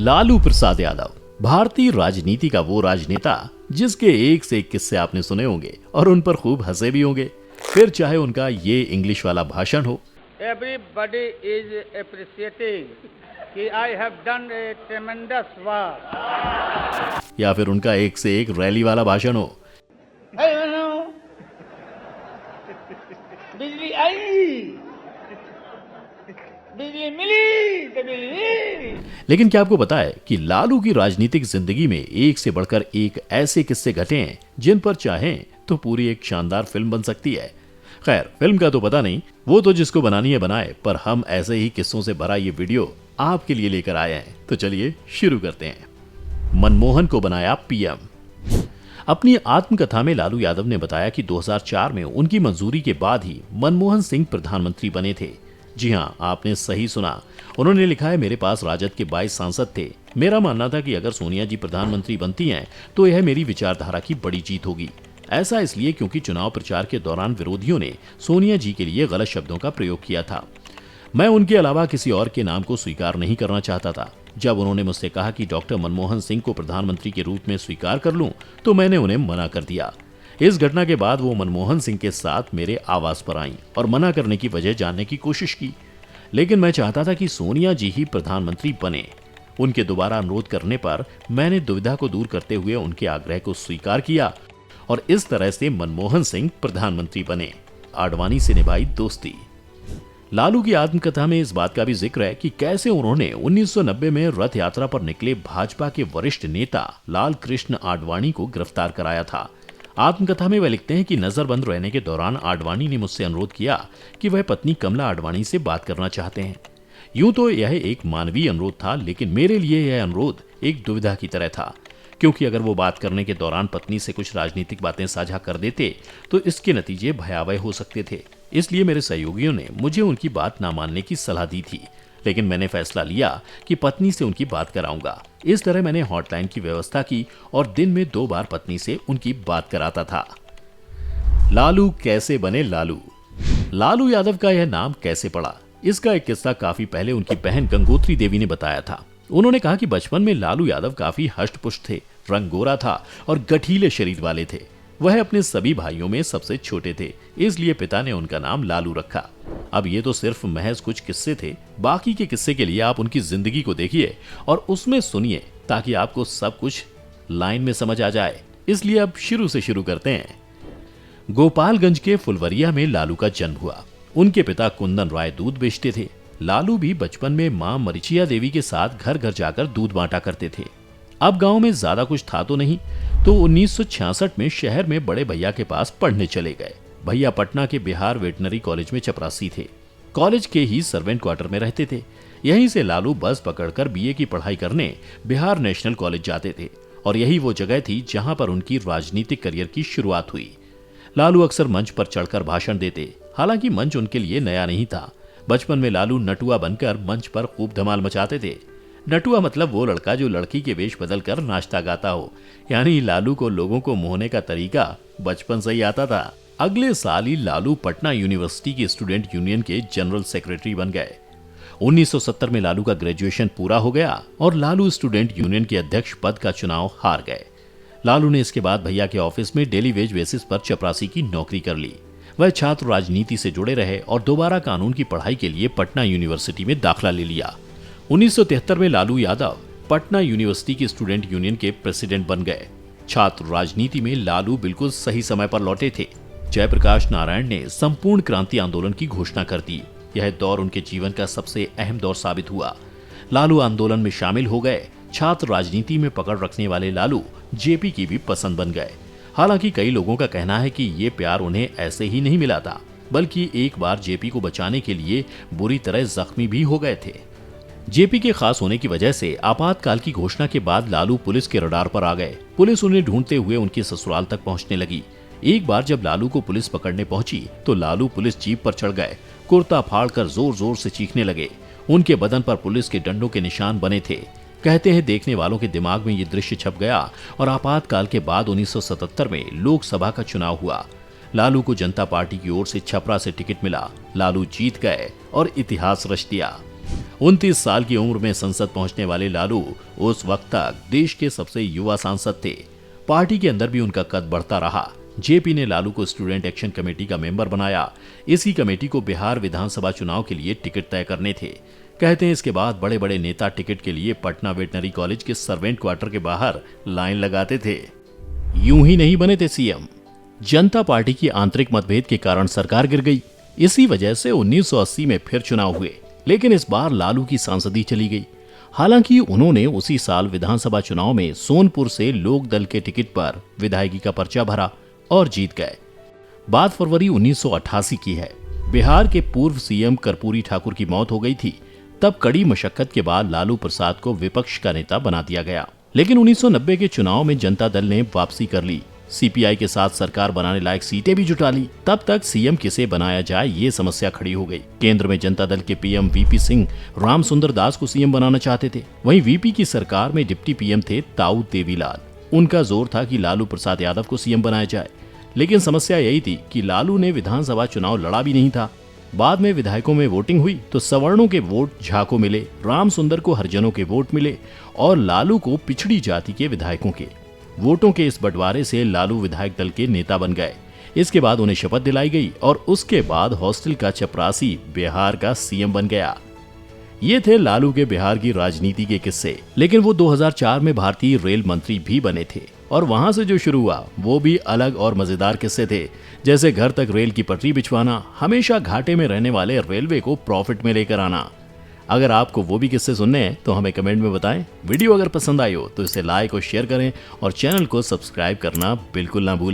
लालू प्रसाद यादव भारतीय राजनीति का वो राजनेता जिसके एक से एक किस्से आपने सुने होंगे और उन पर खूब हंसे भी होंगे। फिर चाहे उनका ये इंग्लिश वाला भाषण हो, Everybody is appreciating कि I have done a tremendous work. या फिर उनका एक से एक रैली वाला भाषण हो। Hey, बिजली आई, बिजली मिली, तो बिजली। लेकिन क्या आपको पता है कि लालू की राजनीतिक जिंदगी में एक से बढ़कर एक ऐसे किस्से घटे हैं जिन पर चाहें तो पूरी एक शानदार फिल्म बन सकती है। खैर, फिल्म का तो पता नहीं, वो तो जिसको बनानी है बनाए, पर हम ऐसे ही किस्सों से भरा ये वीडियो आपके लिए लेकर आए हैं। तो चलिए शुरू करते हैं। मनमोहन को बनाया पीएम। अपनी आत्मकथा में लालू यादव ने बताया कि 2004 में उनकी मंजूरी के बाद ही मनमोहन सिंह प्रधानमंत्री बने थे। जी हाँ, आपने सही सुना। उन्होंने लिखा है, मेरे पास राजद के 22 सांसद थे। मेरा मानना था कि अगर सोनिया जी प्रधानमंत्री बनती हैं तो यह मेरी विचारधारा की बड़ी जीत होगी। ऐसा इसलिए क्योंकि चुनाव प्रचार के दौरान विरोधियों ने सोनिया जी के लिए गलत शब्दों का प्रयोग किया था। मैं उनके अलावा किसी और के नाम को स्वीकार नहीं करना चाहता था। जब उन्होंने मुझसे कहा कि डॉक्टर मनमोहन सिंह को प्रधानमंत्री के रूप में स्वीकार कर लूं, तो मैंने उन्हें मना कर दिया। इस घटना के बाद वो मनमोहन सिंह के साथ मेरे आवास पर आईं और मना करने की वजह जानने की कोशिश की, लेकिन मैं चाहता था कि सोनिया जी ही प्रधानमंत्री बने। उनके दोबारा अनुरोध करने पर मैंने दुविधा को दूर करते हुए उनके आग्रह को स्वीकार किया और इस तरह से मनमोहन सिंह प्रधानमंत्री बने। आडवाणी से निभाई दोस्ती। लालू की आत्मकथा में इस बात का भी जिक्र है कि कैसे उन्होंने 1990 में रथ यात्रा पर निकले भाजपा के वरिष्ठ नेता लाल कृष्ण आडवाणी को गिरफ्तार कराया था। आत्मकथा में वह लिखते हैं कि नजरबंद रहने के दौरान आडवाणी ने मुझसे अनुरोध किया कि वह पत्नी कमला आडवाणी से बात करना चाहते हैं। यूं तो यह एक मानवीय अनुरोध था, लेकिन मेरे लिए यह अनुरोध एक दुविधा की तरह था, क्योंकि अगर वो बात करने के दौरान पत्नी से कुछ राजनीतिक बातें साझा कर देते तो इसके नतीजे भयावह हो सकते थे। इसलिए मेरे सहयोगियों ने मुझे उनकी बात ना मानने की सलाह दी थी, लेकिन मैंने फैसला लिया कि पत्नी से उनकी बात कराऊंगा। इस तरह मैंने हॉटलाइन की व्यवस्था की और दिन में 2 बार पत्नी से उनकी बात कराता था। लालू कैसे बने लालू? लालू यादव का यह नाम कैसे पड़ा, इसका एक किस्सा काफी पहले उनकी बहन गंगोत्री देवी ने बताया था। उन्होंने कहा कि बचपन में लालू यादव काफी हष्ट-पुष्ट थे, रंग गोरा था और गठीले शरीर वाले थे। वह अपने सभी भाइयों में सबसे छोटे थे, इसलिए पिता ने उनका नाम लालू रखा। अब ये तो सिर्फ महज कुछ किस्से थे। बाकी के किस्से के लिए आप उनकी जिंदगी को देखिए और उसमें सुनिए, ताकि आपको सब कुछ लाइन में समझ आ जाए। इसलिए अब शुरू से शुरू करते हैं। गोपालगंज के फुलवरिया में लालू का जन्म हुआ। उनके पिता कुंदन राय दूध बेचते थे। लालू भी बचपन में मां मरिचिया देवी के साथ घर घर जाकर दूध बांटा करते थे। अब गांव में ज्यादा कुछ था तो नहीं, तो 1966 में शहर में बड़े भैया के पास पढ़ने चले गए। भैया पटना के बिहार वेटनरी कॉलेज में चपरासी थे। कॉलेज के ही सर्वेंट क्वार्टर में रहते थे। यहीं से लालू बस पकड़कर बीए की पढ़ाई करने बिहार नेशनल कॉलेज जाते थे और यही वो जगह थी जहां पर उनकी राजनीतिक करियर की शुरुआत हुई। लालू अक्सर मंच पर चढ़कर भाषण देते। हालांकि मंच उनके लिए नया नहीं था। बचपन में लालू नटुआ बनकर मंच पर खूब धमाल मचाते थे। नटुआ मतलब वो लड़का जो लड़की के वेश बदलकर नाचता गाता हो। यानी लालू को लोगों को मोहने का तरीका बचपन से ही आता था। अगले साल ही लालू पटना यूनिवर्सिटी की स्टूडेंट यूनियन के जनरल सेक्रेटरी बन गए। 1970 में लालू का ग्रेजुएशन पूरा हो गया और लालू स्टूडेंट यूनियन के अध्यक्ष पद का चुनाव हार गए। लालू ने इसके बाद भैया के ऑफिस में डेली वेज बेसिस पर चपरासी की नौकरी कर ली। वह छात्र राजनीति से जुड़े रहे और दोबारा कानून की पढ़ाई के लिए पटना यूनिवर्सिटी में दाखिला ले लिया। 1973 में लालू यादव पटना यूनिवर्सिटी की स्टूडेंट यूनियन के प्रेसिडेंट बन गए। छात्र राजनीति में लालू बिल्कुल सही समय पर लौटे थे। जयप्रकाश नारायण ने संपूर्ण क्रांति आंदोलन की घोषणा कर दी। यह दौर उनके जीवन का सबसे अहम दौर साबित हुआ। लालू आंदोलन में शामिल हो गए। छात्र राजनीति में पकड़ रखने वाले लालू जेपी की भी पसंद बन गए। हालांकि कई लोगों का कहना है कि ये प्यार उन्हें ऐसे ही नहीं मिला था, बल्कि एक बार जेपी को बचाने के लिए बुरी तरह जख्मी भी हो गए थे। जेपी के खास होने की वजह से आपातकाल की घोषणा के बाद लालू पुलिस के रडार पर आ गए। पुलिस उन्हें ढूंढते हुए उनके ससुराल तक पहुंचने लगी। एक बार जब लालू को पुलिस पकड़ने पहुंची तो लालू पुलिस जीप पर चढ़ गए। कुर्ता फाड़कर जोर जोर से चीखने लगे। उनके बदन पर पुलिस के डंडों के निशान बने थे। कहते हैं देखने वालों के दिमाग में ये दृश्य छप गया और आपातकाल के बाद 1977 में लोकसभा का चुनाव हुआ। लालू को जनता पार्टी की ओर से छपरा से टिकट मिला। लालू जीत गए और इतिहास रच दिया। 29 साल की उम्र में संसद पहुंचने वाले लालू उस वक्त तक देश के सबसे युवा सांसद थे। पार्टी के अंदर भी उनका कद बढ़ता रहा। जेपी ने लालू को स्टूडेंट एक्शन कमेटी का मेंबर बनाया। इसी कमेटी को बिहार विधानसभा चुनाव के लिए टिकट तय करने थे। कहते हैं इसके बाद बड़े बड़े नेता टिकट के लिए पटना वेटनरी कॉलेज के सर्वेंट क्वार्टर के बाहर लाइन लगाते थे। यूं ही नहीं बने थे सीएम। जनता पार्टी की आंतरिक मतभेद के कारण सरकार गिर गई। इसी वजह से 1980 में फिर चुनाव हुए, लेकिन इस बार लालू की सांसदी चली गई। हालांकि उन्होंने उसी साल विधानसभा चुनाव में सोनपुर से लोक दल के टिकट पर विधायकी का पर्चा भरा और जीत गए। बात फरवरी 1988 की है। बिहार के पूर्व सीएम कर्पूरी ठाकुर की मौत हो गई थी। तब कड़ी मशक्कत के बाद लालू प्रसाद को विपक्ष का नेता बना दिया गया। लेकिन 1990 के चुनाव में जनता दल ने वापसी कर ली। सीपीआई के साथ सरकार बनाने लायक सीटें भी जुटा ली। तब तक सीएम किसे बनाया जाए ये समस्या खड़ी हो गई। केंद्र में जनता दल के पीएम वीपी सिंह रामसुंदर दास को सीएम बनाना चाहते थे। वहीं वीपी की सरकार में डिप्टी पीएम थे ताऊ देवीलाल। उनका जोर था कि लालू प्रसाद यादव को सीएम बनाया जाए। लेकिन समस्या यही थी कि लालू ने विधानसभा चुनाव लड़ा भी नहीं था। बाद में विधायकों में वोटिंग हुई तो सवर्णों के वोट झा को मिले, रामसुंदर को हरिजनों के वोट मिले और लालू को पिछड़ी जाति के विधायकों के वोटों के इस बंटवारे से लालू विधायक दल के नेता बन गए। इसके बाद उन्हें शपथ दिलाई गई और उसके बाद हॉस्टल का चपरासी बिहार का सीएम बन गया। ये थे लालू के बिहार की राजनीति के किस्से। लेकिन वो 2004 में भारतीय रेल मंत्री भी बने थे और वहां से जो शुरू हुआ वो भी अलग और मजेदार किस्से थे। जैसे घर तक रेल की पटरी बिछवाना, हमेशा घाटे में रहने वाले रेलवे को प्रॉफिट में लेकर आना। अगर आपको वो भी किस्से सुनने हैं तो हमें कमेंट में बताएं। वीडियो अगर पसंद आई हो तो इसे लाइक और शेयर करें और चैनल को सब्सक्राइब करना बिल्कुल ना भूलें।